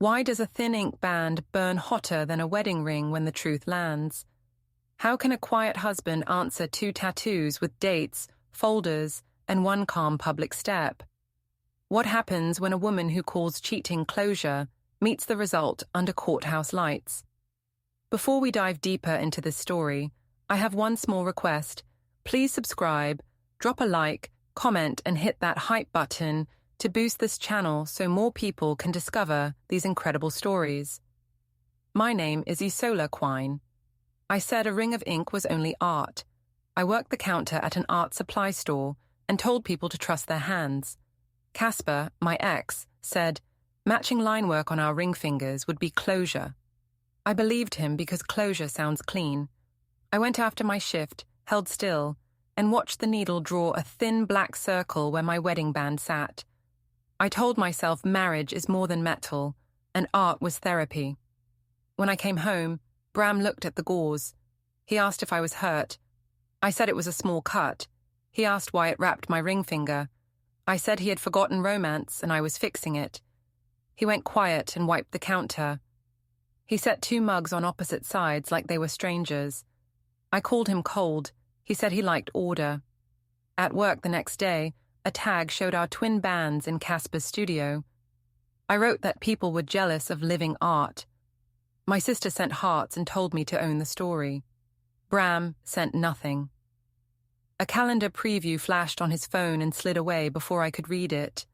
Why does a thin ink band burn hotter than a wedding ring when the truth lands? How can a quiet husband answer 2 tattoos with dates, folders, and 1 calm public step? What happens when a woman who calls cheating closure meets the result under courthouse lights? Before we dive deeper into this story, I have one small request. Please subscribe, drop a like, comment, and hit that hype button to boost this channel so more people can discover these incredible stories. My name is Isola Quine. I said a ring of ink was only art. I worked the counter at an art supply store and told people to trust their hands. Casper, my ex, said matching line work on our ring fingers would be closure. I believed him because closure sounds clean. I went after my shift, held still, and watched the needle draw a thin black circle where my wedding band sat. I told myself marriage is more than metal, and art was therapy. When I came home, Bram looked at the gauze. He asked if I was hurt. I said it was a small cut. He asked why it wrapped my ring finger. I said he had forgotten romance and I was fixing it. He went quiet and wiped the counter. He set 2 mugs on opposite sides like they were strangers. I called him cold. He said he liked order. At work the next day, a tag showed our twin bands in Casper's studio. I wrote that people were jealous of living art. My sister sent hearts and told me to own the story. Bram sent nothing. A calendar preview flashed on his phone and slid away before I could read it.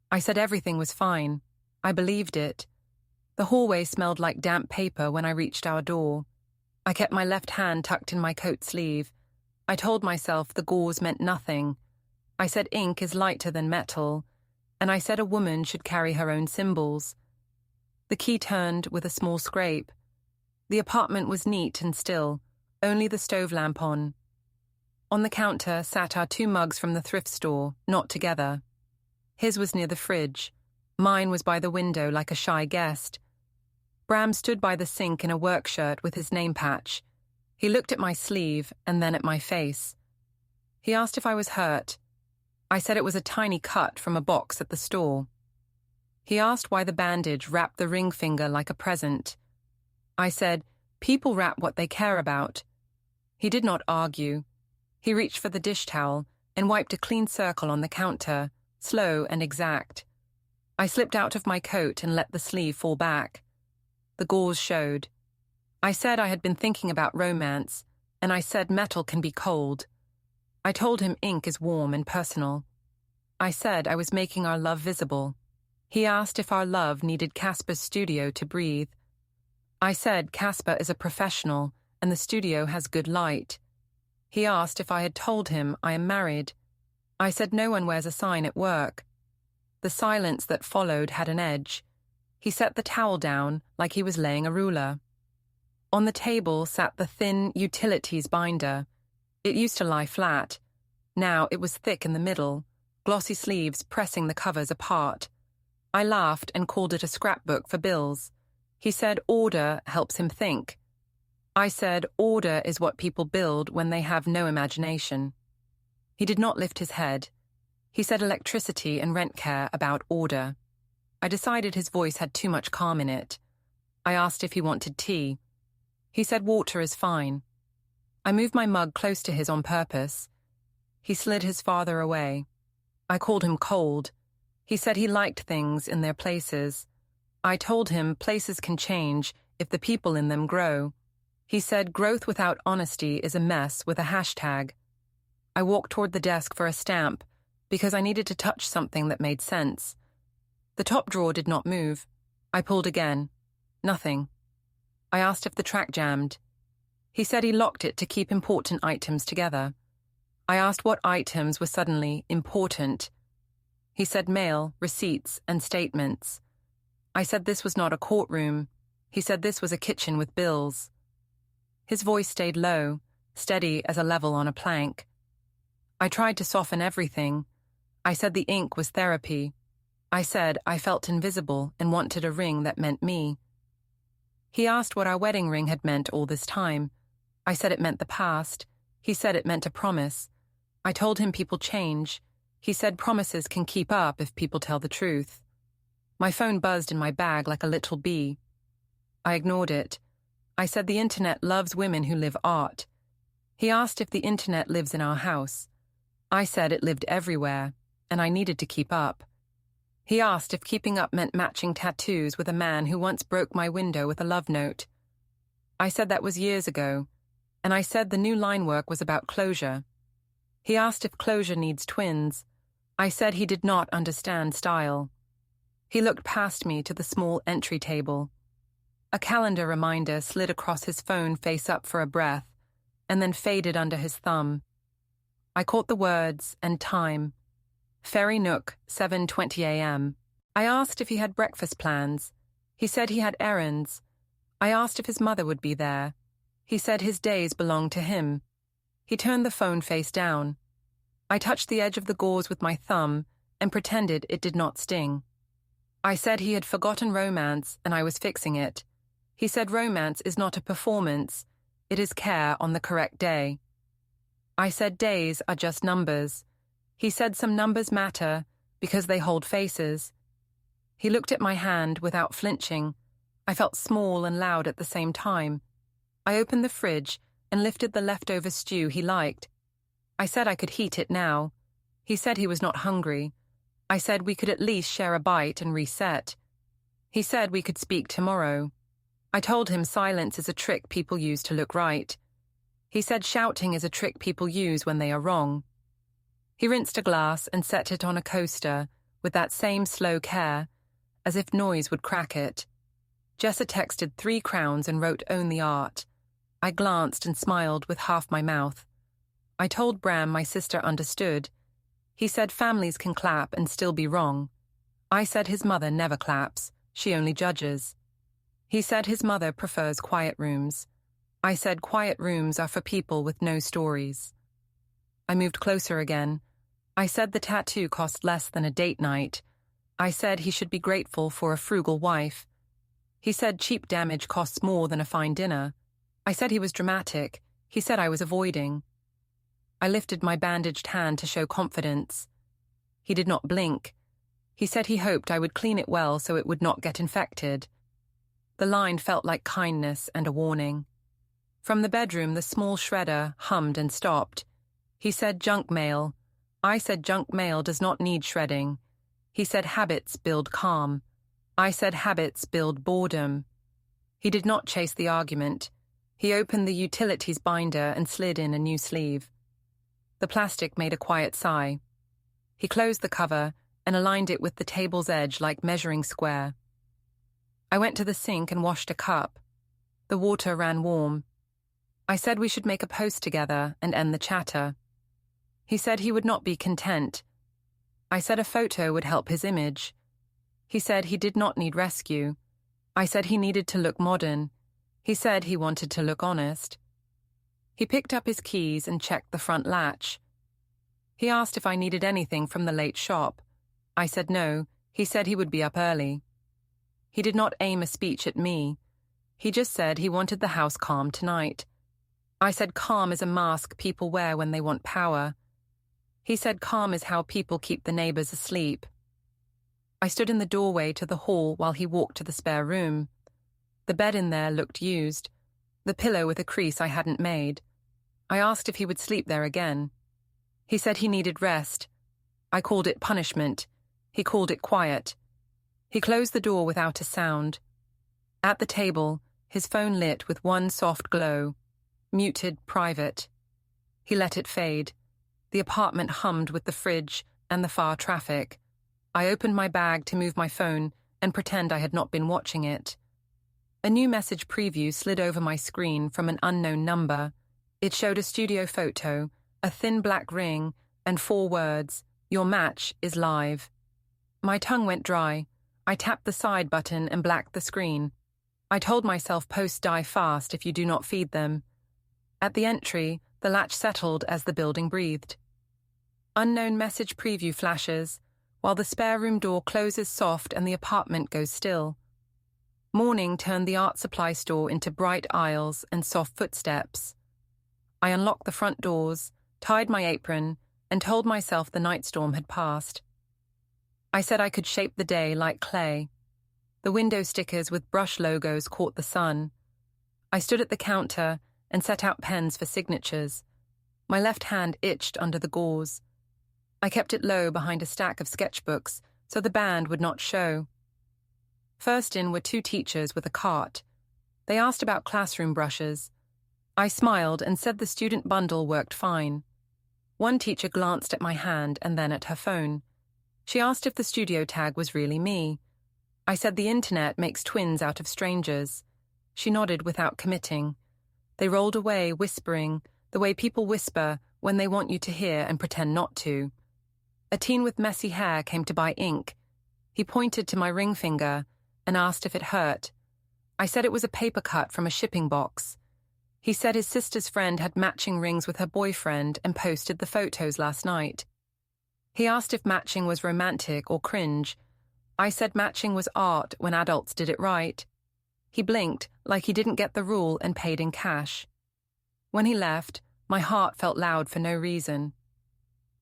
I said everything was fine. I believed it. The hallway smelled like damp paper when I reached our door. I kept my left hand tucked in my coat sleeve. I told myself the gauze meant nothing. I said ink is lighter than metal, and I said a woman should carry her own symbols. The key turned with a small scrape. The apartment was neat and still, only the stove lamp on. On the counter sat our 2 mugs from the thrift store, not together. His was near the fridge. Mine was by the window like a shy guest. Bram stood by the sink in a work shirt with his name patch. He looked at my sleeve and then at my face. He asked if I was hurt. I said it was a tiny cut from a box at the store. He asked why the bandage wrapped the ring finger like a present. I said, people wrap what they care about. He did not argue. He reached for the dish towel and wiped a clean circle on the counter, slow and exact. I slipped out of my coat and let the sleeve fall back. The gauze showed. I said I had been thinking about romance, and I said metal can be cold. I told him ink is warm and personal. I said I was making our love visible. He asked if our love needed Casper's studio to breathe. I said Casper is a professional and the studio has good light. He asked if I had told him I am married. I said no one wears a sign at work. The silence that followed had an edge. He set the towel down like he was laying a ruler. On the table sat the thin utilities binder. It used to lie flat. Now it was thick in the middle, glossy sleeves pressing the covers apart. I laughed and called it a scrapbook for bills. He said order helps him think. I said order is what people build when they have no imagination. He did not lift his head. He said electricity and rent care about order. I decided his voice had too much calm in it. I asked if he wanted tea. He said water is fine. I moved my mug close to his on purpose. He slid his farther away. I called him cold. He said he liked things in their places. I told him places can change if the people in them grow. He said growth without honesty is a mess with a hashtag. I walked toward the desk for a stamp because I needed to touch something that made sense. The top drawer did not move. I pulled again. Nothing. I asked if the track jammed. He said he locked it to keep important items together. I asked what items were suddenly important. He said mail, receipts, and statements. I said this was not a courtroom. He said this was a kitchen with bills. His voice stayed low, steady as a level on a plank. I tried to soften everything. I said the ink was therapy. I said I felt invisible and wanted a ring that meant me. He asked what our wedding ring had meant all this time. I said it meant the past. He said it meant a promise. I told him people change. He said promises can keep up if people tell the truth. My phone buzzed in my bag like a little bee. I ignored it. I said the internet loves women who live art. He asked if the internet lives in our house. I said it lived everywhere, and I needed to keep up. He asked if keeping up meant matching tattoos with a man who once broke my window with a love note. I said that was years ago, and I said the new line work was about closure. He asked if closure needs twins. I said he did not understand style. He looked past me to the small entry table. A calendar reminder slid across his phone face up for a breath, and then faded under his thumb. I caught the words and time. Ferry Nook, 7:20 a.m. I asked if he had breakfast plans. He said he had errands. I asked if his mother would be there. He said his days belonged to him. He turned the phone face down. I touched the edge of the gauze with my thumb and pretended it did not sting. I said he had forgotten romance and I was fixing it. He said romance is not a performance, it is care on the correct day. I said days are just numbers. He said some numbers matter because they hold faces. He looked at my hand without flinching. I felt small and loud at the same time. I opened the fridge and lifted the leftover stew he liked. I said I could heat it now. He said he was not hungry. I said we could at least share a bite and reset. He said we could speak tomorrow. I told him silence is a trick people use to look right. He said shouting is a trick people use when they are wrong. He rinsed a glass and set it on a coaster with that same slow care, as if noise would crack it. Jessa texted 3 crowns and wrote own the art. I glanced and smiled with half my mouth. I told Bram my sister understood. He said families can clap and still be wrong. I said his mother never claps, she only judges. He said his mother prefers quiet rooms. I said quiet rooms are for people with no stories. I moved closer again. I said the tattoo cost less than a date night. I said he should be grateful for a frugal wife. He said cheap damage costs more than a fine dinner. I said he was dramatic. He said I was avoiding. I lifted my bandaged hand to show confidence. He did not blink. He said he hoped I would clean it well so it would not get infected. The line felt like kindness and a warning. From the bedroom, the small shredder hummed and stopped. He said junk mail. I said junk mail does not need shredding. He said habits build calm. I said habits build boredom. He did not chase the argument. He opened the utilities binder and slid in a new sleeve. The plastic made a quiet sigh. He closed the cover and aligned it with the table's edge like measuring square. I went to the sink and washed a cup. The water ran warm. I said we should make a post together and end the chatter. He said he would not be content. I said a photo would help his image. He said he did not need rescue. I said he needed to look modern. He said he wanted to look honest. He picked up his keys and checked the front latch. He asked if I needed anything from the late shop. I said no. He said he would be up early. He did not aim a speech at me. He just said he wanted the house calm tonight. I said calm is a mask people wear when they want power. He said calm is how people keep the neighbors asleep. I stood in the doorway to the hall while he walked to the spare room. The bed in there looked used, the pillow with a crease I hadn't made. I asked if he would sleep there again. He said he needed rest. I called it punishment. He called it quiet. He closed the door without a sound. At the table, his phone lit with one soft glow. Muted, private. He let it fade. The apartment hummed with the fridge and the far traffic. I opened my bag to move my phone and pretend I had not been watching it. A new message preview slid over my screen from an unknown number. It showed a studio photo, a thin black ring, and 4 words, "Your match is live." My tongue went dry. I tapped the side button and blacked the screen. I told myself posts die fast if you do not feed them. At the entry, the latch settled as the building breathed. Unknown message preview flashes, while the spare room door closes soft and the apartment goes still. Morning turned the art supply store into bright aisles and soft footsteps. I unlocked the front doors, tied my apron, and told myself the night storm had passed. I said I could shape the day like clay. The window stickers with brush logos caught the sun. I stood at the counter and set out pens for signatures. My left hand itched under the gauze. I kept it low behind a stack of sketchbooks so the band would not show. First in were two teachers with a cart. They asked about classroom brushes. I smiled and said the student bundle worked fine. One teacher glanced at my hand and then at her phone. She asked if the studio tag was really me. I said the internet makes twins out of strangers. She nodded without committing. They rolled away, whispering, the way people whisper when they want you to hear and pretend not to. A teen with messy hair came to buy ink. He pointed to my ring finger and asked if it hurt. I said it was a paper cut from a shipping box. He said his sister's friend had matching rings with her boyfriend and posted the photos last night. He asked if matching was romantic or cringe. I said matching was art when adults did it right. He blinked like he didn't get the rule and paid in cash. When he left, my heart felt loud for no reason.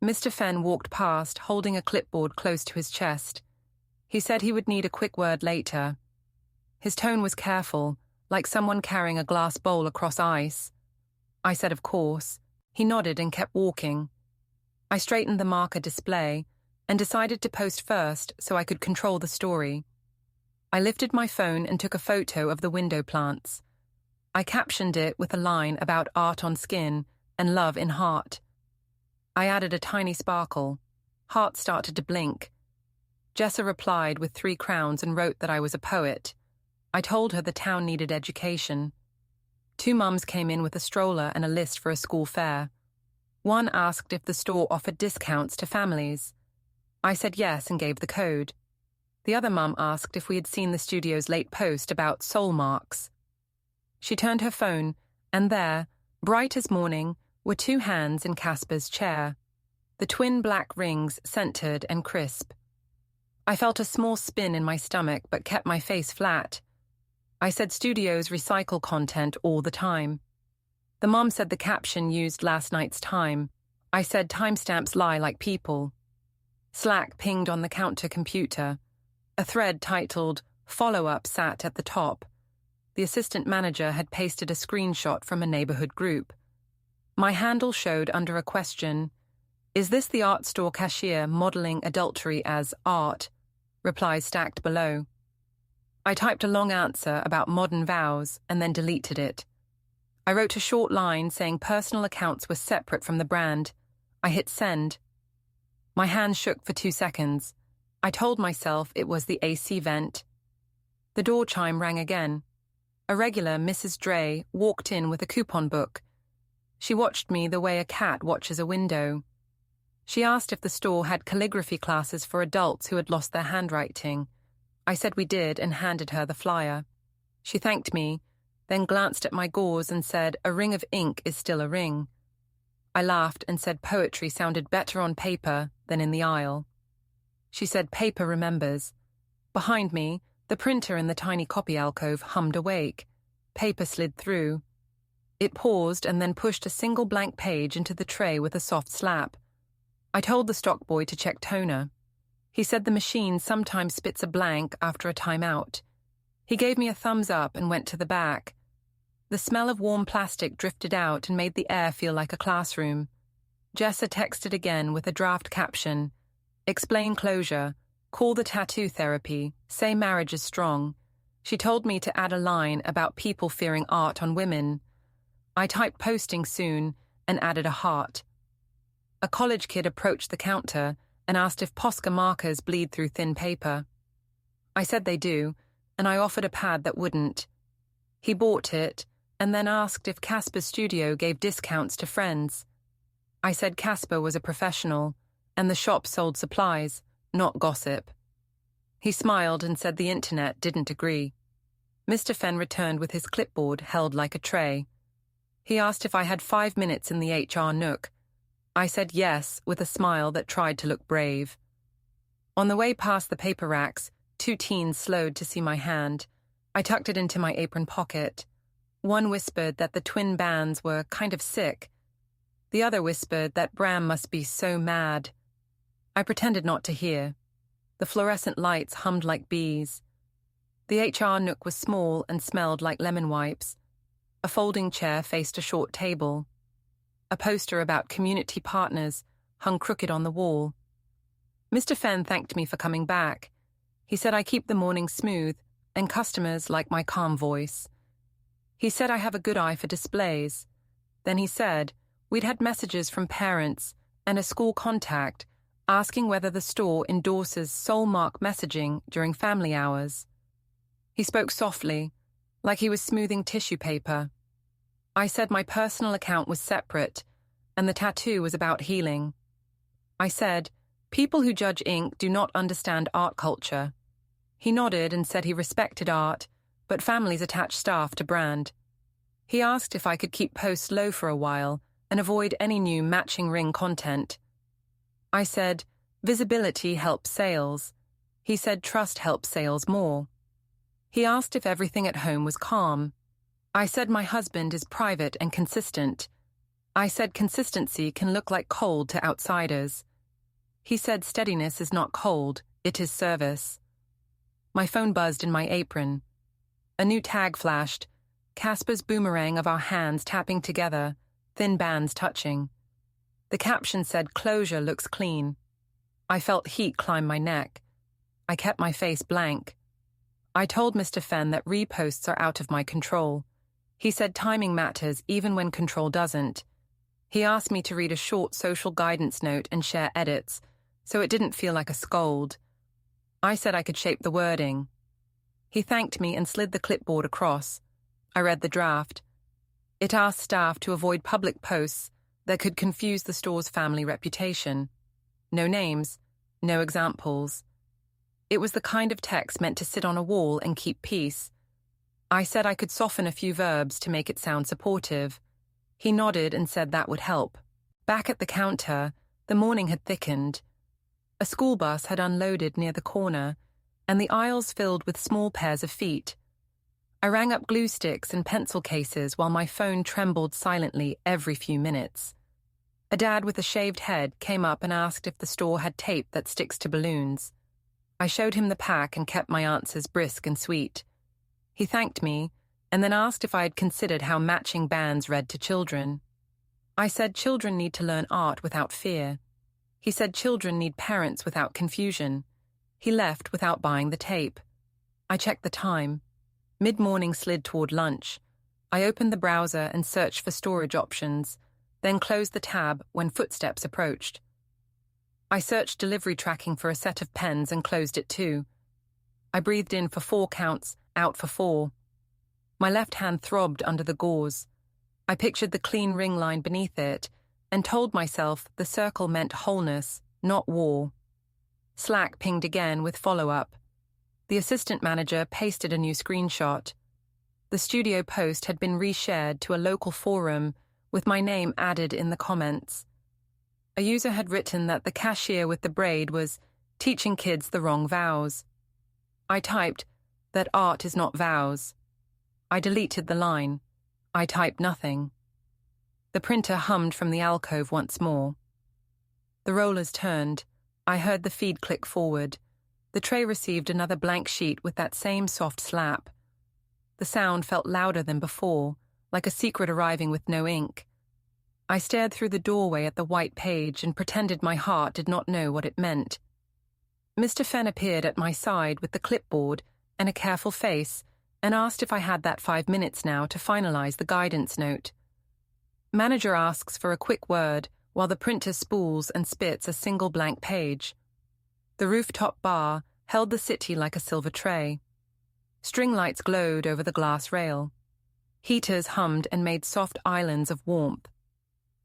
Mr. Fenn walked past, holding a clipboard close to his chest. He said he would need a quick word later. His tone was careful, like someone carrying a glass bowl across ice. I said of course. He nodded and kept walking. I straightened the marker display and decided to post first so I could control the story. I lifted my phone and took a photo of the window plants. I captioned it with a line about art on skin and love in heart. I added a tiny sparkle. Heart started to blink. Jessa replied with 3 crowns and wrote that I was a poet. I told her the town needed education. 2 mums came in with a stroller and a list for a school fair. One asked if the store offered discounts to families. I said yes and gave the code. The other mum asked if we had seen the studio's late post about soul marks. She turned her phone, and there, bright as morning, were 2 hands in Casper's chair, the twin black rings centered and crisp. I felt a small spin in my stomach but kept my face flat. I said studios recycle content all the time. The mom said the caption used last night's time. I said timestamps lie like people. Slack pinged on the counter computer. A thread titled Follow-up sat at the top. The assistant manager had pasted a screenshot from a neighborhood group. My handle showed under a question, "Is this the art store cashier modeling adultery as art?" Replies stacked below. I typed a long answer about modern vows and then deleted it. I wrote a short line saying personal accounts were separate from the brand. I hit send. My hand shook for 2 seconds. I told myself it was the AC vent. The door chime rang again. A regular Mrs. Dre walked in with a coupon book. She watched me the way a cat watches a window. She asked if the store had calligraphy classes for adults who had lost their handwriting. I said we did and handed her the flyer. She thanked me, then glanced at my gauze and said a ring of ink is still a ring. I laughed and said poetry sounded better on paper than in the aisle. She said paper remembers. Behind me, the printer in the tiny copy alcove hummed awake. Paper slid through. It paused and then pushed a single blank page into the tray with a soft slap. I told the stock boy to check toner. He said the machine sometimes spits a blank after a timeout. He gave me a thumbs up and went to the back. The smell of warm plastic drifted out and made the air feel like a classroom. Jessa texted again with a draft caption. Explain closure. Call the tattoo therapy. Say marriage is strong. She told me to add a line about people fearing art on women. I typed posting soon and added a heart. A college kid approached the counter and asked if Posca markers bleed through thin paper. I said they do, and I offered a pad that wouldn't. He bought it and then asked if Casper's studio gave discounts to friends. I said Casper was a professional, and the shop sold supplies, not gossip. He smiled and said the internet didn't agree. Mr. Fenn returned with his clipboard held like a tray. He asked if I had 5 minutes in the HR nook. I said yes, with a smile that tried to look brave. On the way past the paper racks, 2 teens slowed to see my hand. I tucked it into my apron pocket. One whispered that the twin bands were kind of sick. The other whispered that Bram must be so mad. I pretended not to hear. The fluorescent lights hummed like bees. The HR nook was small and smelled like lemon wipes. A folding chair faced a short table. A poster about community partners hung crooked on the wall. Mr. Fenn thanked me for coming back. He said I keep the morning smooth, and customers like my calm voice. He said I have a good eye for displays. Then he said we'd had messages from parents and a school contact asking whether the store endorses soul mark messaging during family hours. He spoke softly, like he was smoothing tissue paper. I said my personal account was separate, and the tattoo was about healing. I said, people who judge ink do not understand art culture. He nodded and said he respected art, but families attach staff to brand. He asked if I could keep posts low for a while and avoid any new matching ring content. I said, visibility helps sales. He said trust helps sales more. He asked if everything at home was calm. I said my husband is private and consistent. I said consistency can look like cold to outsiders. He said steadiness is not cold, it is service. My phone buzzed in my apron. A new tag flashed, Casper's boomerang of our hands tapping together, thin bands touching. The caption said, "Closure looks clean." I felt heat climb my neck. I kept my face blank. I told Mr. Fenn that reposts are out of my control. He said timing matters even when control doesn't. He asked me to read a short social guidance note and share edits, so it didn't feel like a scold. I said I could shape the wording. He thanked me and slid the clipboard across. I read the draft. It asked staff to avoid public posts that could confuse the store's family reputation. No names, no examples. It was the kind of text meant to sit on a wall and keep peace. I said I could soften a few verbs to make it sound supportive. He nodded and said that would help. Back at the counter, the morning had thickened. A school bus had unloaded near the corner, and the aisles filled with small pairs of feet. I rang up glue sticks and pencil cases while my phone trembled silently every few minutes. A dad with a shaved head came up and asked if the store had tape that sticks to balloons. I showed him the pack and kept my answers brisk and sweet. He thanked me, and then asked if I had considered how matching bands read to children. I said children need to learn art without fear. He said children need parents without confusion. He left without buying the tape. I checked the time. Mid-morning slid toward lunch. I opened the browser and searched for storage options, then closed the tab when footsteps approached. I searched delivery tracking for a set of pens and closed it too. I breathed in for 4 counts, out for 4. My left hand throbbed under the gauze. I pictured the clean ring line beneath it and told myself the circle meant wholeness, not war. Slack pinged again with follow-up. The assistant manager pasted a new screenshot. The studio post had been reshared to a local forum with my name added in the comments. A user had written that the cashier with the braid was teaching kids the wrong vows. I typed that art is not vows. I deleted the line. I typed nothing. The printer hummed from the alcove once more. The rollers turned. I heard the feed click forward. The tray received another blank sheet with that same soft slap. The sound felt louder than before, like a secret arriving with no ink. I stared through the doorway at the white page and pretended my heart did not know what it meant. Mr. Fenn appeared at my side with the clipboard and a careful face and asked if I had that 5 minutes now to finalize the guidance note. Manager asks for a quick word while the printer spools and spits a single blank page. The rooftop bar held the city like a silver tray. String lights glowed over the glass rail. Heaters hummed and made soft islands of warmth.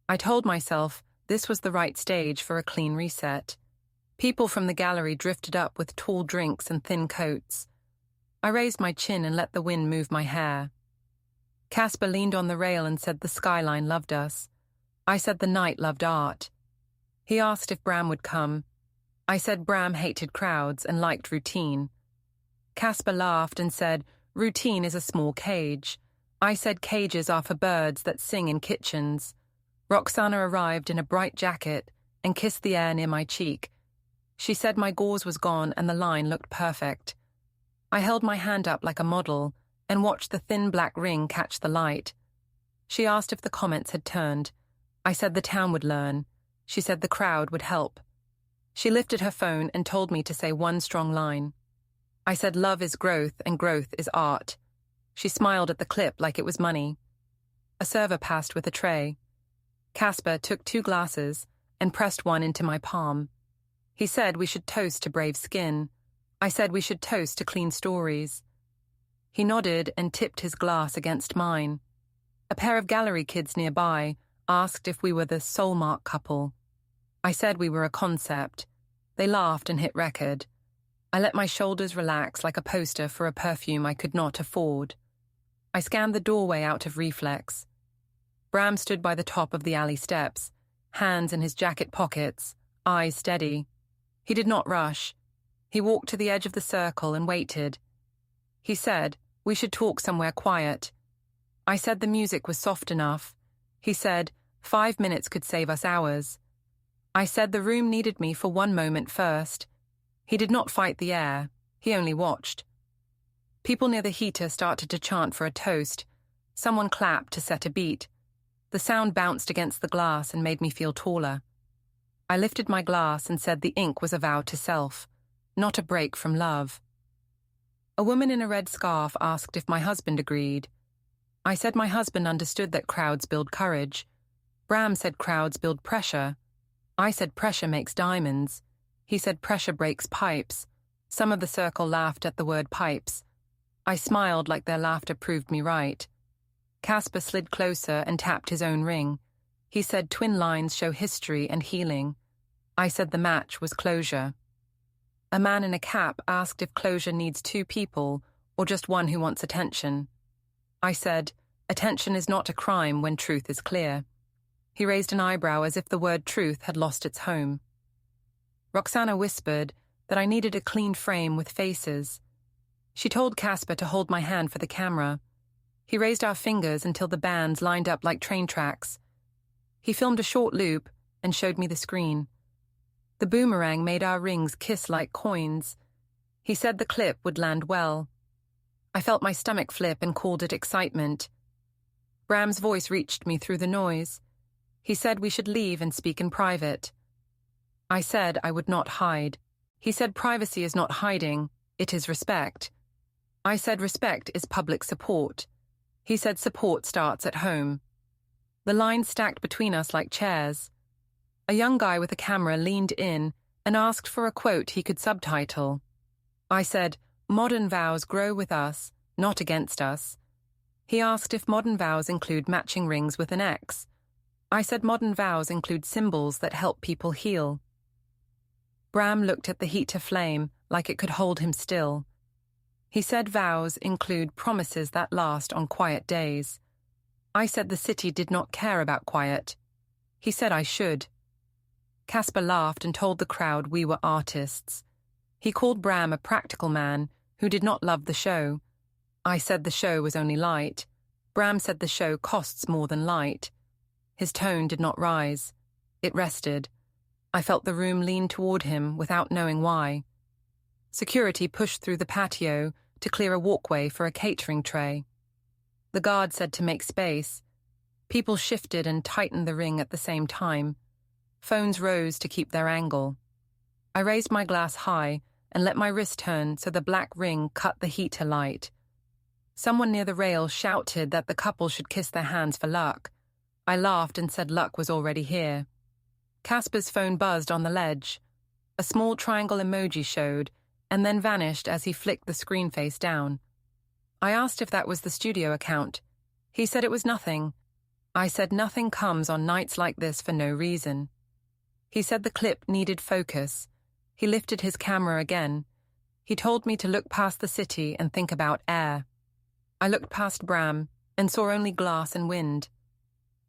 I told myself this was the right stage for a clean reset. People from the gallery drifted up with tall drinks and thin coats. I raised my chin and let the wind move my hair. Casper leaned on the rail and said the skyline loved us. I said the night loved art. He asked if Bram would come. I said Bram hated crowds and liked routine. Casper laughed and said, routine is a small cage. I said cages are for birds that sing in kitchens. Roxana arrived in a bright jacket and kissed the air near my cheek. She said my gauze was gone and the line looked perfect. I held my hand up like a model and watched the thin black ring catch the light. She asked if the comments had turned. I said the town would learn. She said the crowd would help. She lifted her phone and told me to say one strong line. I said love is growth and growth is art. She smiled at the clip like it was money. A server passed with a tray. Casper took 2 glasses and pressed one into my palm. He said we should toast to brave skin. I said we should toast to clean stories. He nodded and tipped his glass against mine. A pair of gallery kids nearby asked if we were the Soulmark couple. I said we were a concept. They laughed and hit record. I let my shoulders relax like a poster for a perfume I could not afford. I scanned the doorway out of reflex. Bram stood by the top of the alley steps, hands in his jacket pockets, eyes steady. He did not rush. He walked to the edge of the circle and waited. He said, we should talk somewhere quiet. I said the music was soft enough. He said, 5 minutes could save us hours. I said the room needed me for one moment first. He did not fight the air. He only watched. People near the heater started to chant for a toast. Someone clapped to set a beat. The sound bounced against the glass and made me feel taller. I lifted my glass and said the ink was a vow to self, not a break from love. A woman in a red scarf asked if my husband agreed. I said my husband understood that crowds build courage. Bram said crowds build pressure. I said pressure makes diamonds. He said pressure breaks pipes. Some of the circle laughed at the word pipes. I smiled like their laughter proved me right. Casper slid closer and tapped his own ring. He said twin lines show history and healing. I said the match was closure. A man in a cap asked if closure needs 2 people or just one who wants attention. I said, attention is not a crime when truth is clear. He raised an eyebrow as if the word truth had lost its home. Roxana whispered that I needed a clean frame with faces. She told Casper to hold my hand for the camera. He raised our fingers until the bands lined up like train tracks. He filmed a short loop and showed me the screen. The boomerang made our rings kiss like coins. He said the clip would land well. I felt my stomach flip and called it excitement. Bram's voice reached me through the noise. He said we should leave and speak in private. I said I would not hide. He said privacy is not hiding, it is respect. I said respect is public support. He said support starts at home. The lines stacked between us like chairs. A young guy with a camera leaned in and asked for a quote he could subtitle. I said, modern vows grow with us, not against us. He asked if modern vows include matching rings with an X. I said modern vows include symbols that help people heal. Bram looked at the heater flame like it could hold him still. He said vows include promises that last on quiet days. I said the city did not care about quiet. He said I should. Casper laughed and told the crowd we were artists. He called Bram a practical man who did not love the show. I said the show was only light. Bram said the show costs more than light. His tone did not rise. It rested. I felt the room lean toward him without knowing why. Security pushed through the patio to clear a walkway for a catering tray. The guard said to make space. People shifted and tightened the ring at the same time. Phones rose to keep their angle. I raised my glass high and let my wrist turn so the black ring cut the heater light. Someone near the rail shouted that the couple should kiss their hands for luck. I laughed and said luck was already here. Casper's phone buzzed on the ledge. A small triangle emoji showed and then vanished as he flicked the screen face down. I asked if that was the studio account. He said it was nothing. I said nothing comes on nights like this for no reason. He said the clip needed focus. He lifted his camera again. He told me to look past the city and think about air. I looked past Bram and saw only glass and wind.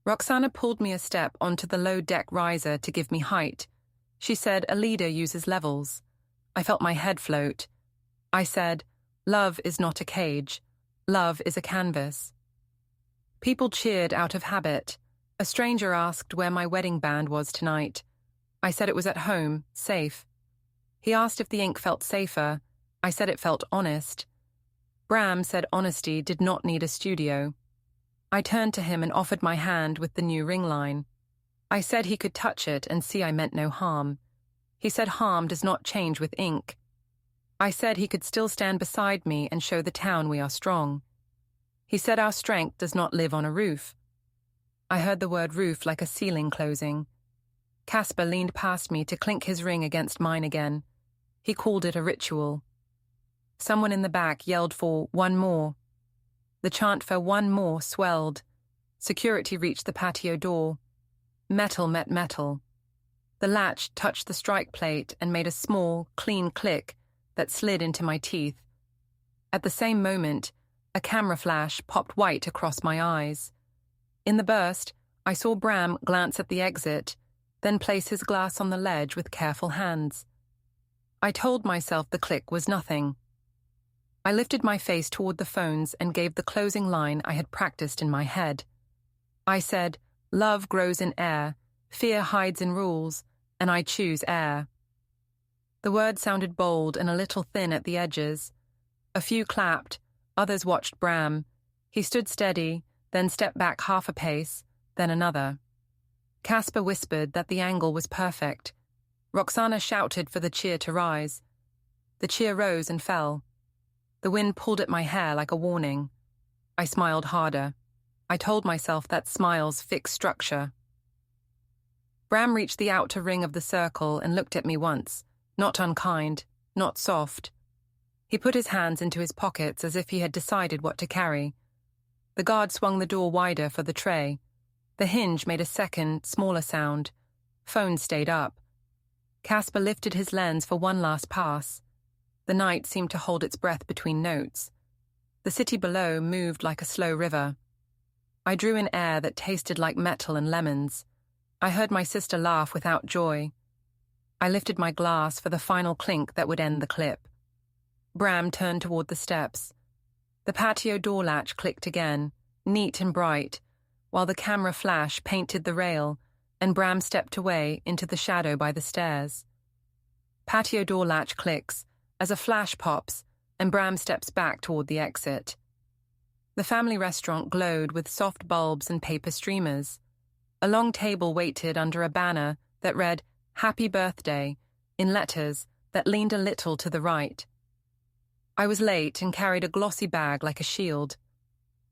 Roxana pulled me a step onto the low-deck riser to give me height. She said a leader uses levels. I felt my head float. I said, love is not a cage. Love is a canvas. People cheered out of habit. A stranger asked where my wedding band was tonight. I said it was at home, safe. He asked if the ink felt safer. I said it felt honest. Bram said honesty did not need a studio. I turned to him and offered my hand with the new ring line. I said he could touch it and see I meant no harm. He said harm does not change with ink. I said he could still stand beside me and show the town we are strong. He said our strength does not live on a roof. I heard the word roof like a ceiling closing. Casper leaned past me to clink his ring against mine again. He called it a ritual. Someone in the back yelled for one more. The chant for one more swelled. Security reached the patio door. Metal met metal. The latch touched the strike plate and made a small, clean click that slid into my teeth. At the same moment, a camera flash popped white across my eyes. In the burst, I saw Bram glance at the exit, then place his glass on the ledge with careful hands. I told myself the click was nothing. I lifted my face toward the phones and gave the closing line I had practiced in my head. I said, "Love grows in air, fear hides in rules, and I choose air." The words sounded bold and a little thin at the edges. A few clapped, others watched Bram. He stood steady, then stepped back half a pace, then another. Casper whispered that the angle was perfect. Roxana shouted for the cheer to rise. The cheer rose and fell. The wind pulled at my hair like a warning. I smiled harder. I told myself that smiles fix structure. Bram reached the outer ring of the circle and looked at me once, not unkind, not soft. He put his hands into his pockets as if he had decided what to carry. The guard swung the door wider for the tray. The hinge made a second, smaller sound. Phone stayed up. Casper lifted his lens for one last pass. The night seemed to hold its breath between notes. The city below moved like a slow river. I drew in air that tasted like metal and lemons. I heard my sister laugh without joy. I lifted my glass for the final clink that would end the clip. Bram turned toward the steps. The patio door latch clicked again, neat and bright, while the camera flash painted the rail, and Bram stepped away into the shadow by the stairs. Patio door latch clicks as a flash pops, and Bram steps back toward the exit. The family restaurant glowed with soft bulbs and paper streamers. A long table waited under a banner that read, "Happy Birthday," in letters that leaned a little to the right. I was late and carried a glossy bag like a shield.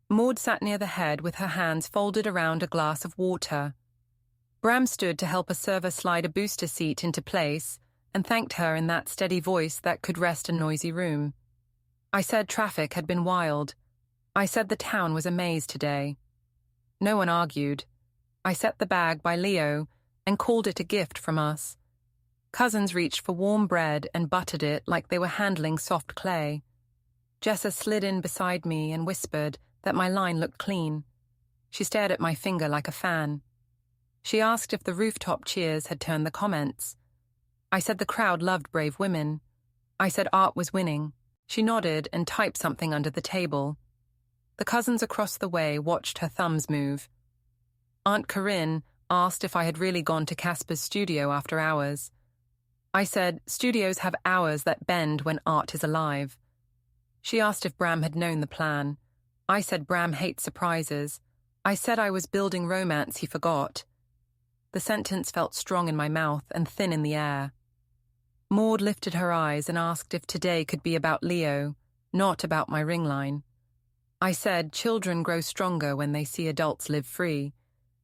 Maud sat near the head with her hands folded around a glass of water. Bram stood to help a server slide a booster seat into place and thanked her in that steady voice that could rest a noisy room. I said traffic had been wild. I said the town was a maze today. No one argued. I set the bag by Leo and called it a gift from us. Cousins reached for warm bread and buttered it like they were handling soft clay. Jessa slid in beside me and whispered that my line looked clean. She stared at my finger like a fan. She asked if the rooftop cheers had turned the comments. I said the crowd loved brave women. I said art was winning. She nodded and typed something under the table. The cousins across the way watched her thumbs move. Aunt Corinne asked if I had really gone to Casper's studio after hours. I said studios have hours that bend when art is alive. She asked if Bram had known the plan. I said Bram hates surprises. I said I was building romance he forgot. The sentence felt strong in my mouth and thin in the air. Maud lifted her eyes and asked if today could be about Leo, not about my ring line. I said children grow stronger when they see adults live free.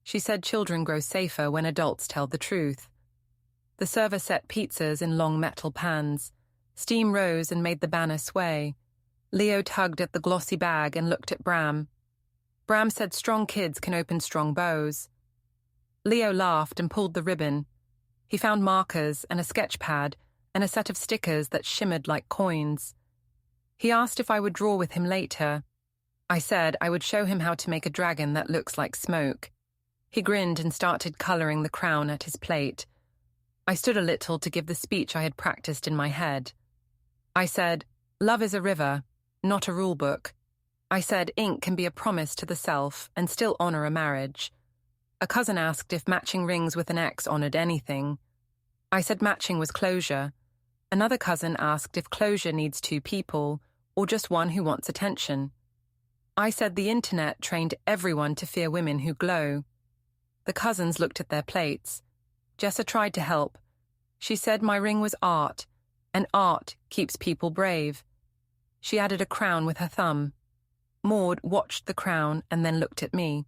She said children grow safer when adults tell the truth. The server set pizzas in long metal pans. Steam rose and made the banner sway. Leo tugged at the glossy bag and looked at Bram. Bram said strong kids can open strong bows. Leo laughed and pulled the ribbon. He found markers and a sketch pad and a set of stickers that shimmered like coins. He asked if I would draw with him later. I said I would show him how to make a dragon that looks like smoke. He grinned and started colouring the crown at his plate. I stood a little to give the speech I had practiced in my head. I said, love is a river, not a rule book. I said ink can be a promise to the self and still honour a marriage. A cousin asked if matching rings with an ex honoured anything. I said matching was closure. Another cousin asked if closure needs two people or just one who wants attention. I said the internet trained everyone to fear women who glow. The cousins looked at their plates. Jessa tried to help. She said my ring was art, and art keeps people brave. She added a crown with her thumb. Maud watched the crown and then looked at me.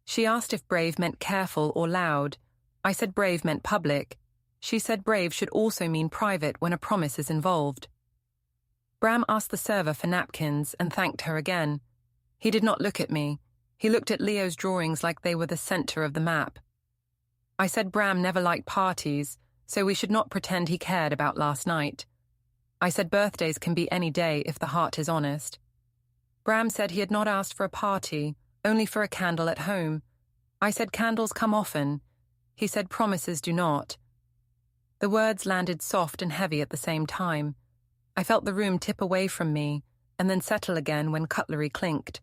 She asked if brave meant careful or loud. I said brave meant public. She said brave should also mean private when a promise is involved. Bram asked the server for napkins and thanked her again. He did not look at me. He looked at Leo's drawings like they were the center of the map. I said Bram never liked parties, so we should not pretend he cared about last night. I said birthdays can be any day if the heart is honest. Bram said he had not asked for a party, only for a candle at home. I said candles come often. He said promises do not. The words landed soft and heavy at the same time. I felt the room tip away from me, and then settle again when cutlery clinked.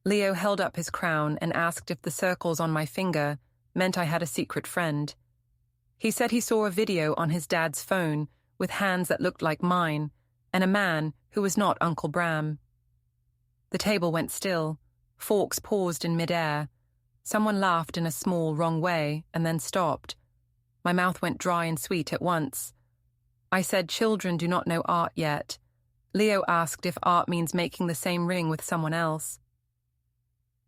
Leo held up his crown and asked if the circles on my finger meant I had a secret friend. He said he saw a video on his dad's phone with hands that looked like mine, and a man who was not Uncle Bram. The table went still. Forks paused in midair. Someone laughed in a small, wrong way, and then stopped. My mouth went dry and sweet at once. I said children do not know art yet. Leo asked if art means making the same ring with someone else.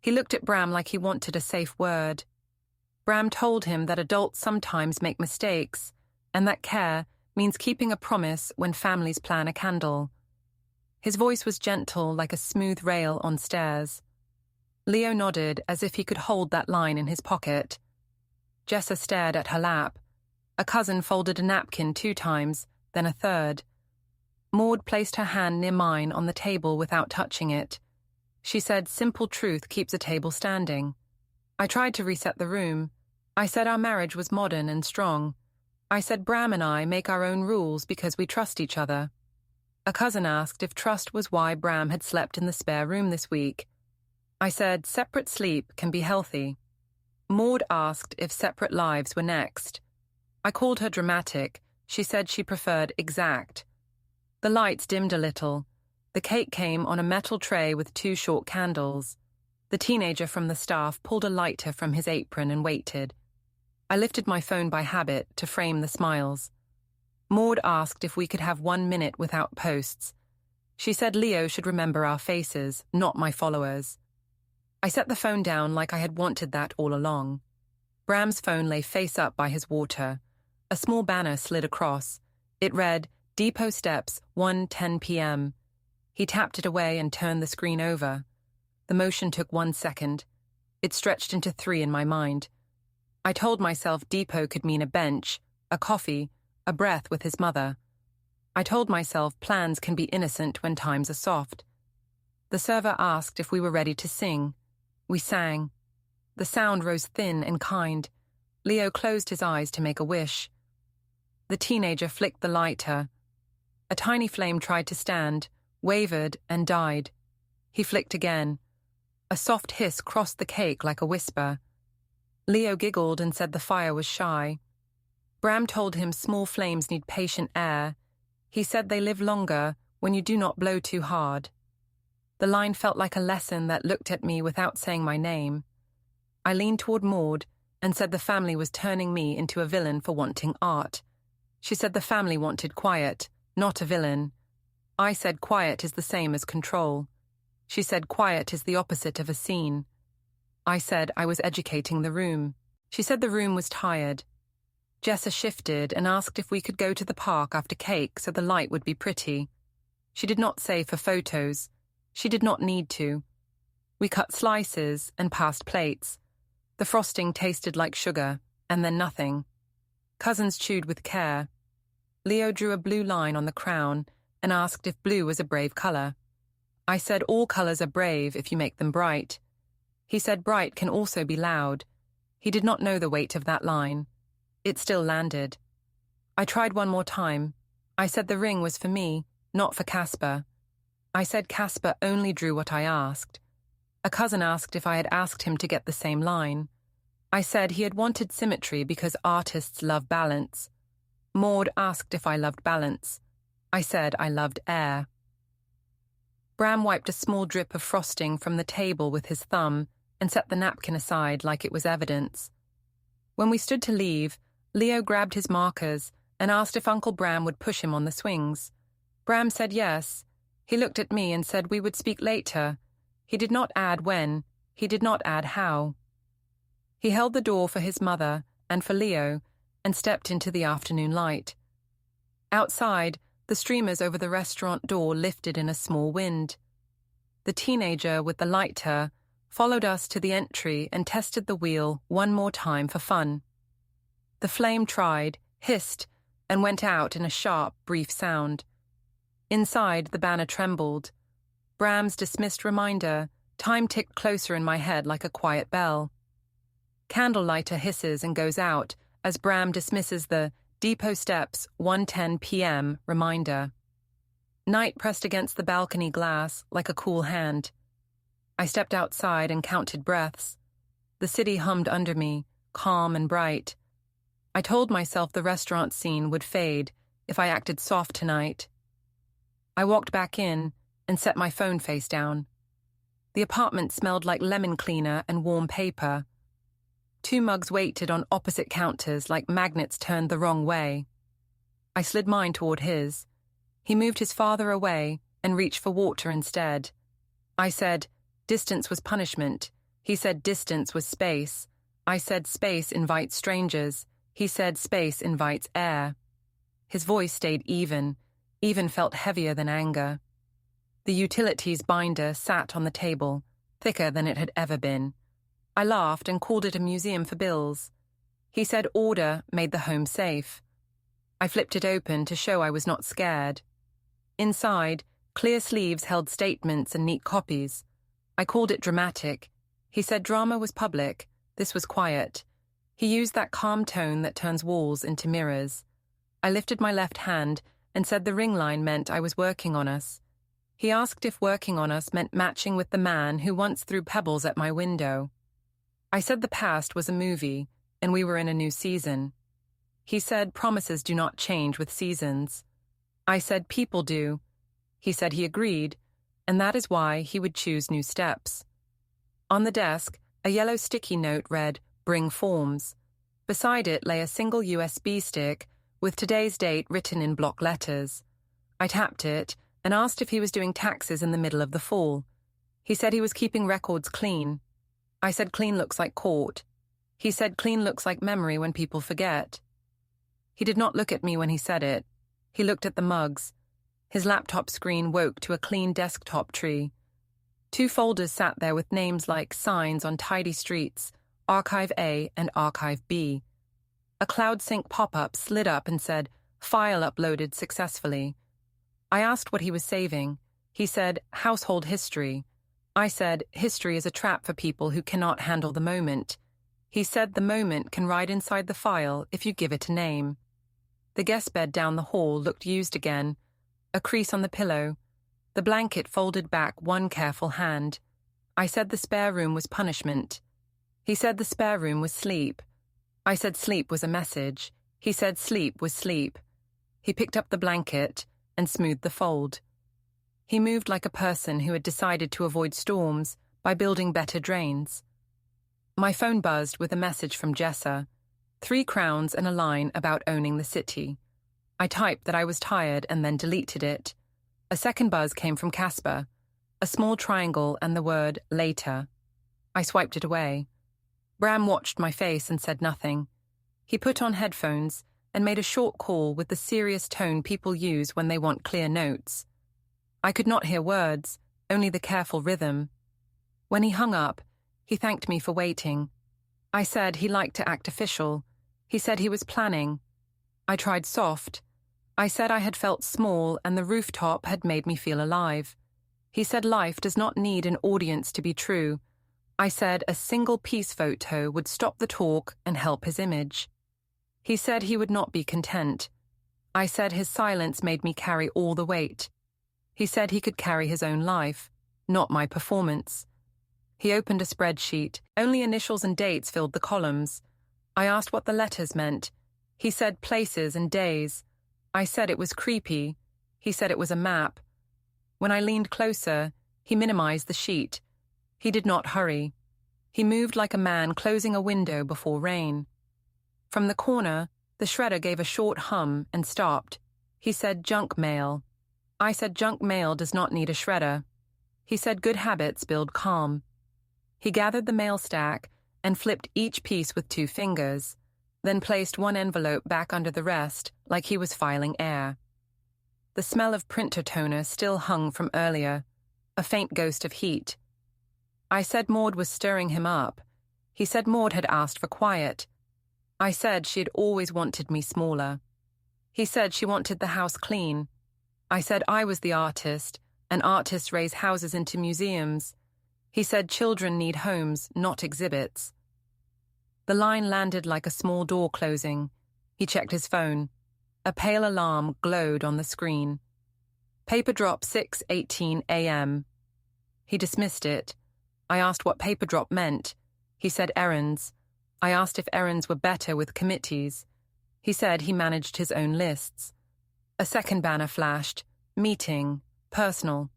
He looked at Bram like he wanted a safe word. Bram told him that adults sometimes make mistakes, and that care means keeping a promise when families plan a candle. His voice was gentle like a smooth rail on stairs. Leo nodded as if he could hold that line in his pocket. Jessa stared at her lap. A cousin folded a napkin 2 times, then a third. Maud placed her hand near mine on the table without touching it. She said simple truth keeps a table standing. I tried to reset the room. I said our marriage was modern and strong. I said Bram and I make our own rules because we trust each other. A cousin asked if trust was why Bram had slept in the spare room this week. I said separate sleep can be healthy. Maud asked if separate lives were next. I called her dramatic. She said she preferred exact. The lights dimmed a little. The cake came on a metal tray with 2 short candles. The teenager from the staff pulled a lighter from his apron and waited. I lifted my phone by habit to frame the smiles. Maud asked if we could have 1 minute without posts. She said Leo should remember our faces, not my followers. I set the phone down like I had wanted that all along. Bram's phone lay face up by his water. A small banner slid across. It read, Depot Steps, 1:10 p.m. He tapped it away and turned the screen over. The motion took 1 second. It stretched into 3 in my mind. I told myself Depot could mean a bench, a coffee, a breath with his mother. I told myself plans can be innocent when times are soft. The server asked if we were ready to sing. We sang. The sound rose thin and kind. Leo closed his eyes to make a wish. The teenager flicked the lighter. A tiny flame tried to stand, wavered, and died. He flicked again. A soft hiss crossed the cake like a whisper. Leo giggled and said the fire was shy. Bram told him small flames need patient air. He said they live longer when you do not blow too hard. The line felt like a lesson that looked at me without saying my name. I leaned toward Maud and said the family was turning me into a villain for wanting art. She said the family wanted quiet, not a villain. I said quiet is the same as control. She said quiet is the opposite of a scene. I said I was educating the room. She said the room was tired. Jessa shifted and asked if we could go to the park after cake so the light would be pretty. She did not say for photos. She did not need to. We cut slices and passed plates. The frosting tasted like sugar, and then nothing. Cousins chewed with care. Leo drew a blue line on the crown and asked if blue was a brave color. I said all colors are brave if you make them bright. He said bright can also be loud. He did not know the weight of that line. It still landed. I tried one more time. I said the ring was for me, not for Casper. I said Casper only drew what I asked. A cousin asked if I had asked him to get the same line. I said he had wanted symmetry because artists love balance. Maud asked if I loved balance. I said I loved air. Bram wiped a small drip of frosting from the table with his thumb and set the napkin aside like it was evidence. When we stood to leave, Leo grabbed his markers and asked if Uncle Bram would push him on the swings. Bram said yes. He looked at me and said we would speak later. He did not add when. He did not add how. He held the door for his mother and for Leo and stepped into the afternoon light. Outside, the streamers over the restaurant door lifted in a small wind. The teenager with the lighter followed us to the entry and tested the wheel one more time for fun. The flame tried, hissed, and went out in a sharp, brief sound. Inside, the banner trembled. Bram's dismissed reminder, time ticked closer in my head like a quiet bell. Candlelighter hisses and goes out as Bram dismisses the Depot Steps 1:10 p.m. reminder. Night pressed against the balcony glass like a cool hand. I stepped outside and counted breaths. The city hummed under me, calm and bright. I told myself the restaurant scene would fade if I acted soft tonight. I walked back in and set my phone face down. The apartment smelled like lemon cleaner and warm paper. 2 mugs waited on opposite counters like magnets turned the wrong way. I slid mine toward his. He moved his farther away and reached for water instead. I said, distance was punishment. He said distance was space. I said space invites strangers. He said space invites air. His voice stayed even felt heavier than anger. The utilities binder sat on the table, thicker than it had ever been. I laughed and called it a museum for bills. He said order made the home safe. I flipped it open to show I was not scared. Inside, clear sleeves held statements and neat copies. I called it dramatic. He said drama was public. This was quiet. He used that calm tone that turns walls into mirrors. I lifted my left hand and said the ring line meant I was working on us. He asked if working on us meant matching with the man who once threw pebbles at my window. I said the past was a movie, and we were in a new season. He said promises do not change with seasons. I said people do. He said he agreed, and that is why he would choose new steps. On the desk, a yellow sticky note read, "Bring forms." Beside it lay a single USB stick with today's date written in block letters. I tapped it and asked if he was doing taxes in the middle of the fall. He said he was keeping records clean. I said clean looks like court. He said clean looks like memory when people forget. He did not look at me when he said it. He looked at the mugs. His laptop screen woke to a clean desktop tree. 2 folders sat there with names like signs on tidy streets, Archive A and Archive B. A CloudSync pop-up slid up and said, "File uploaded successfully." I asked what he was saving. He said, "Household history." I said, "History is a trap for people who cannot handle the moment." He said the moment can ride inside the file if you give it a name. The guest bed down the hall looked used again. A crease on the pillow. The blanket folded back one careful hand. I said the spare room was punishment. He said the spare room was sleep. I said sleep was a message. He said sleep was sleep. He picked up the blanket and smoothed the fold. He moved like a person who had decided to avoid storms by building better drains. My phone buzzed with a message from Jessa. 3 crowns and a line about owning the city. I typed that I was tired and then deleted it. A second buzz came from Casper. A small triangle and the word later. I swiped it away. Bram watched my face and said nothing. He put on headphones and made a short call with the serious tone people use when they want clear notes. I could not hear words, only the careful rhythm. When he hung up, he thanked me for waiting. I said he liked to act official. He said he was planning. I tried soft. I said I had felt small and the rooftop had made me feel alive. He said life does not need an audience to be true. I said a single peace photo would stop the talk and help his image. He said he would not be content. I said his silence made me carry all the weight. He said he could carry his own life, not my performance. He opened a spreadsheet. Only initials and dates filled the columns. I asked what the letters meant. He said places and days. I said it was creepy. He said it was a map. When I leaned closer, he minimized the sheet. He did not hurry. He moved like a man closing a window before rain. From the corner, the shredder gave a short hum and stopped. He said junk mail. I said junk mail does not need a shredder. He said good habits build calm. He gathered the mail stack and flipped each piece with 2 fingers, then placed one envelope back under the rest like he was filing air. The smell of printer toner still hung from earlier, a faint ghost of heat. I said Maud was stirring him up. He said Maud had asked for quiet. I said she had always wanted me smaller. He said she wanted the house clean. I said I was the artist, and artists raise houses into museums. He said children need homes, not exhibits. The line landed like a small door closing. He checked his phone. A pale alarm glowed on the screen. Paper drop 6:18 a.m. He dismissed it. I asked what paper drop meant. He said errands. I asked if errands were better with committees. He said he managed his own lists. A second banner flashed. Meeting. Personal.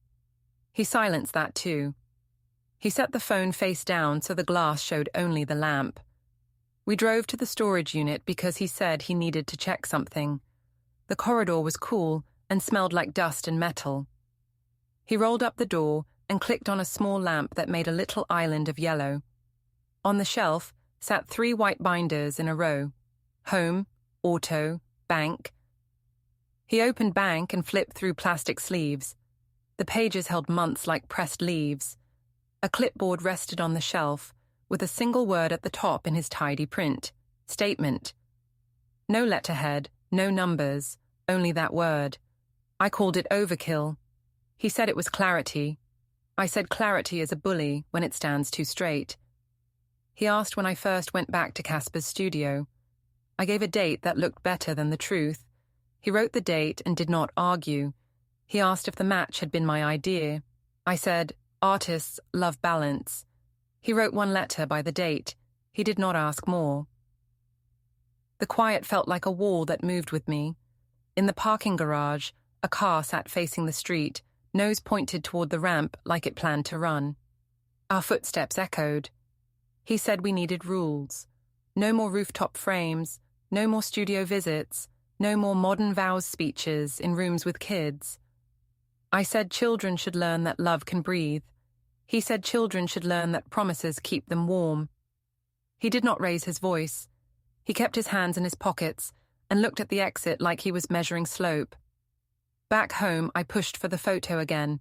He silenced that too. He set the phone face down so the glass showed only the lamp. We drove to the storage unit because he said he needed to check something. The corridor was cool and smelled like dust and metal. He rolled up the door and clicked on a small lamp that made a little island of yellow. On the shelf sat 3 white binders in a row. Home, auto, bank. He opened bank and flipped through plastic sleeves. The pages held months like pressed leaves. A clipboard rested on the shelf, with a single word at the top in his tidy print. Statement. No letterhead, no numbers, only that word. I called it overkill. He said it was clarity. I said clarity is a bully when it stands too straight. He asked when I first went back to Casper's studio. I gave a date that looked better than the truth. He wrote the date and did not argue. He asked if the match had been my idea. I said, artists love balance. He wrote 1 letter by the date. He did not ask more. The quiet felt like a wall that moved with me. In the parking garage, a car sat facing the street, nose pointed toward the ramp like it planned to run. Our footsteps echoed. He said we needed rules. No more rooftop frames, no more studio visits, no more modern vows speeches in rooms with kids. I said children should learn that love can breathe. He said children should learn that promises keep them warm. He did not raise his voice. He kept his hands in his pockets and looked at the exit like he was measuring slope. Back home, I pushed for the photo again.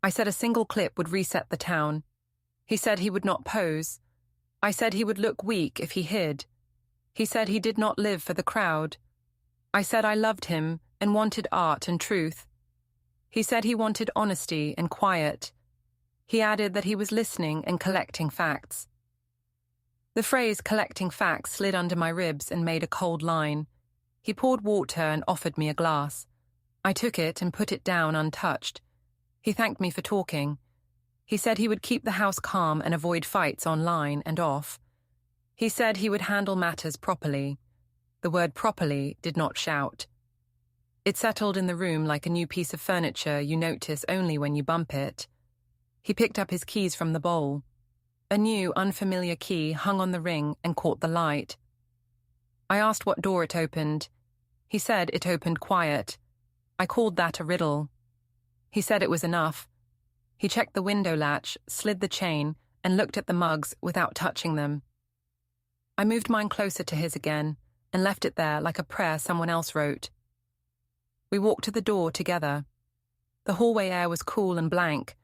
I said a single clip would reset the town. He said he would not pose. I said he would look weak if he hid. He said he did not live for the crowd. I said I loved him and wanted art and truth. He said he wanted honesty and quiet. He added that he was listening and collecting facts. The phrase collecting facts slid under my ribs and made a cold line. He poured water and offered me a glass. I took it and put it down untouched. He thanked me for talking. He said he would keep the house calm and avoid fights online and off. He said he would handle matters properly. The word properly did not shout. It settled in the room like a new piece of furniture you notice only when you bump it. He picked up his keys from the bowl. A new, unfamiliar key hung on the ring and caught the light. I asked what door it opened. He said it opened quiet. I called that a riddle. He said it was enough. He checked the window latch, slid the chain, and looked at the mugs without touching them. I moved mine closer to his again and left it there like a prayer someone else wrote. We walked to the door together. The hallway air was cool and blank.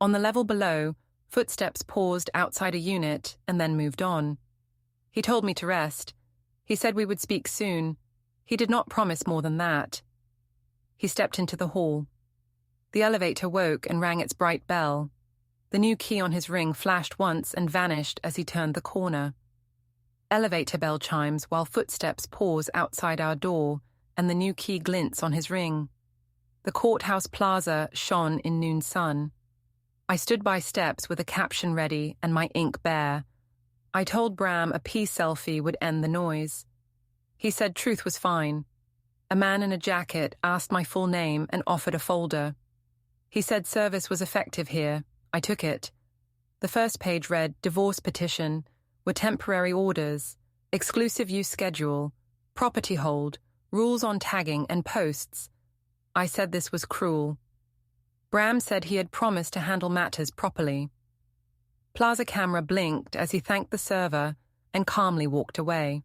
On the level below, footsteps paused outside a unit and then moved on. He told me to rest. He said we would speak soon. He did not promise more than that. He stepped into the hall. The elevator woke and rang its bright bell. The new key on his ring flashed once and vanished as he turned the corner. Elevator bell chimes while footsteps pause outside our door and the new key glints on his ring. The courthouse plaza shone in noon sun. I stood by steps with a caption ready and my ink bare. I told Bram a peace selfie would end the noise. He said truth was fine. A man in a jacket asked my full name and offered a folder. He said service was effective here. I took it. The first page read, divorce petition, were temporary orders, exclusive use schedule, property hold, rules on tagging and posts. I said this was cruel. Bram said he had promised to handle matters properly. Plaza Camera blinked as he thanked the server and calmly walked away.